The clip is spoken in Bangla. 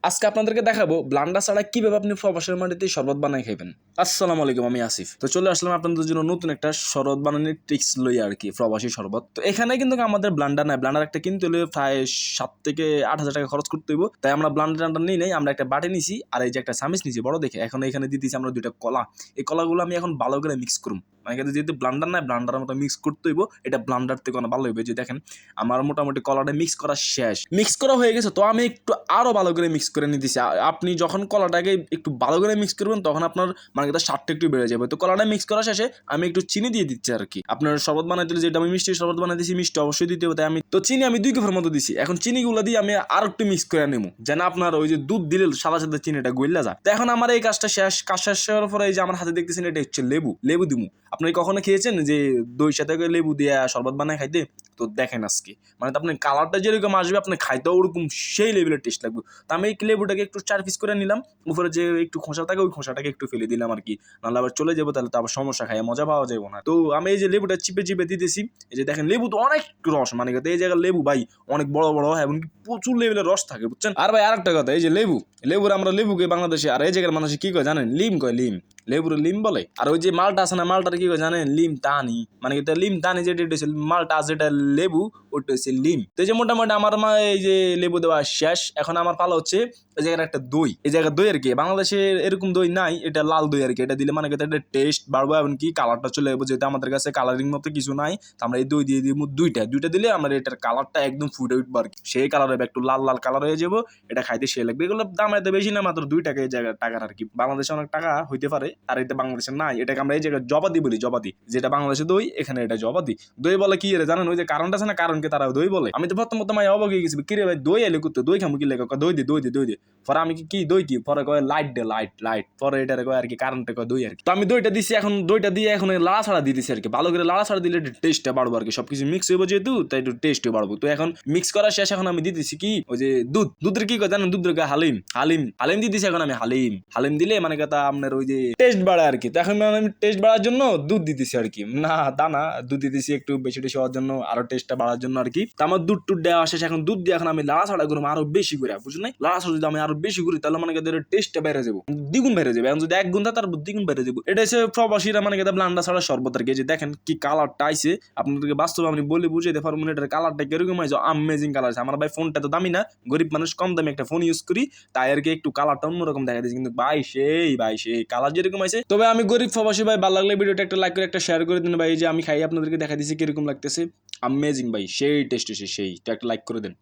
আজকে আপনাদেরকে দেখাবো ব্লান্ডার ছাড়া কিভাবে আপনি প্রবাসের মাটিতে শরবত বানাই খাইবেন। আসসালামু আলাইকুম, আমি আসিফ। তো চলে আসলাম আপনাদের জন্য নতুন একটা শরবত বানানোর ট্রিক্স লই আর কি, প্রবাসী শরবত। তো এখানে কিন্তু আমাদের ব্লান্ডার নাই, ব্লান্ডার একটা কিনতে হলে প্রায় 7 থেকে 8,000 টাকা খরচ করতে হইব। তাই আমরা ব্লান্ডার নিই নাই, আমরা একটা বাটি নিছি আর এই যে একটা চামিচ নিছি বড় দেখে। এখন এখানে দিয়ে দিচ্ছি আমরা 2টা কলা। এই কলাগুলো আমি এখন ভালো করে মিক্স করুম, মানে যেহেতু ব্লান্ডার নাই, ব্লান্ডারের মতো মিক্স করতে হইব। এটা ব্লান্ডার থেকে অনেক ভালো হইবে। যে দেখেন আমার মোটামুটি কলাটা মিক্স করা শেষ, মিক্স করা হয়ে গেছে। তো আমি একটু আরো ভালো করে মিক্স করে নিতেছি। আপনি যখন কলাটাকে একটু ভালো করে মিক্স করবেন তখন আপনার মানে স্বাদটা একটু বেড়ে যাবে। তো কলাটা মিক্স করা শেষে আমি একটু চিনি দিয়ে দিচ্ছি আর কি। আপনার শরবত বানাইতে যেটা আমি মিষ্টি শরবত বানাইতেছি, মিষ্টি অবশ্যই দিতে হবে। তাই আমি তো চিনি আমি 2 কাপের মতো দিছি। এখন চিনিগুলো দিয়ে আমি আর একটু মিক্স করে নেবো, যেন আপনার ওই যে দুধ দিলে সাদা সাদা চিনিটা গইলা যায়। তো এখন আমার এই কাজটা শেষ। কাজ শেষ হওয়ার পরে এই যে আমার হাতে দেখতেছেন এটা হচ্ছে লেবু দিমু। আপনি কখনো খেয়েছেন যে দই সাথে লেবু দিয়ে শরবত বানায় খাইতে? তো দেখেন আজকে মানে আপনার কালারটা যেরকম আসবে আপনি খাইতে ওরকম সেই লেভেলের টেস্ট লাগবে। তো আমি এই লেবুটাকে একটু 4 পিস করে নিলাম, উপরে যে একটু খোসা থাকে ওই খোসাটাকে একটু ফেলে দিলাম আর কি, নাহলে আবার চলে যাবো, তাহলে তো আবার সমস্যা, খায় মজা পাওয়া যাবে না। তো আমি এই যে লেবুটা চিপে চিপে দিতেছি। এই যে দেখেন লেবু তো অনেক রস, মানে এই জায়গায় লেবু ভাই অনেক বড় বড় হয় এবং প্রচুর লেভেলের রস থাকে, বুঝছেন। আর ভাই আরেকটা কথা, এই যে লেবুর আমরা লেবুকে বাংলাদেশে আর এই জায়গার মানুষ কি কয় জানেন? লিম কয়, লিম। লেবুর লিম বলে। আর ওই যে মালটা আছে না, মালটার কি কয় জানেন? লিম টানি। মানে লিম টানি যেটা হচ্ছে মালটা, যেটা লেবু ওটা হচ্ছে লিম। তো এই যে মোটামুটি আমার এই যে লেবু দেওয়া শেষ। এখন আমার পালা হচ্ছে এই জায়গার একটা দই, এই জায়গার দই আর কি। বাংলাদেশে এরকম দই নাই, এটা লাল দই আর কি। এটা দিলে মানে এটা টেস্ট বাড়বো এবং কি কালারটা চলে যাবো, যেহেতু আমাদের কাছে কালারিং মতো কিছু নাই। তো আমরা এই দই দিয়ে দিব দুইটা দিলে আমার এটার কালারটা একদম ফুটে উঠবো আর কি। সেই কালার হবে, একটু লাল লাল কালার হয়ে যাবো। এটা খাইতে সে লাগবে। এগুলো দাম এত বেশি না, মাত্র 2 টাকা এই জায়গার টাকার আর কি। বাংলাদেশে অনেক টাকা হইতে পারে, আর এটা বাংলাদেশে নাই। এটাকে আমরা এই জায়গায় জবাদি বলি, জবাদি। যেটা বাংলাদেশে দই, এখানে এটা জবাদি। দই বলে কি রে জানেন? ওই যে কারণটা আছে না, কারণকে তারা দই বলে। আমি তো প্রথম অবাক হয়ে গেছি, কিরে ভাই দই এলে করতে, দই খামু কি লেখা? দই দে। পরে আমি কি দই কি? পরে কয় লাইট দে, লাইট। পরে এটা কয় আর কি, কারণটা কয় দই আর কি। তো আমি দইটা দিছি। এখন দইটা দিয়ে এখন লাড়া ছাড়া দিয়ে দিছি আর কি। ভালো করে লাড়া ছাড়া দিলে টেস্টটা বাড়বো আর কি। সবকিছু মিক্স হইব যেহেতু, তাই একটু টেস্টও বাড়বো। তো এখন মিক্স করা শেষ। এখন আমি দিয়ে দিছি কি, ওই যে দুধের কি কয় জানেন? দুধের হালিম দিয়ে দিছি। এখন আমি হালিম দিলে মানে কথা আপনার ওই যে টেস্ট বাড়ে আর কি। তো এখন আমি টেস্ট বাড়ার জন্য দুধ দিতেছি আর কি। না দানা দুধ দিতেছি একটু বেশি টেস্ট হওয়ার জন্য, আরো টেস্টটা বাড়ার জন্য আর কি। তো আমার দুধ টুধ দেওয়া শেষ। এখন দুধ দিয়ে এখন আমি লাড়া ছাড়া করবো আরো বেশি করে, বুঝলেন? লাড়া ছাড়া যদি আমি আরো বেশি করি তাহলে মানে টেস্টটা বেড়ে যাবো, দ্বিগুণ বেড়ে যাবে। এখন যদি 1 গুণ থাকে তার দ্বিগুণ বেড়ে যাবো। এটা হচ্ছে প্রবাসীরা মানে ব্লান্ডার ছাড়া শরবত আর কি। যে দেখেন কি কালারটা আইছে, আপনাদেরকে বাস্তবে আমি বলে বুঝাইতে পারবো না এটার কালারটা কিরকম হয়েছে। আমেজিং কালার আছে। আমার ভাই ফোনটা তো দামি না, গরিব মানুষ, কম দামি একটা ফোন ইউজ করি, তাই আর কি একটু কালারটা অন্যরকম দেখা দিচ্ছে। কিন্তু ভাই সেই কালার যেরকম আছে। তবে আমি গরিব প্রবাসী ভাই, ভালো লাগলে ভিডিওটা একটা লাইক করে একটা শেয়ার করে দিন ভাই। এই যে আমি খাই আপনাদেরকে দেখা দিচ্ছি কিরকম লাগতেছে। আমেজিং ভাই, সেই টেস্ট এসে সেই একটা লাইক করে দেন।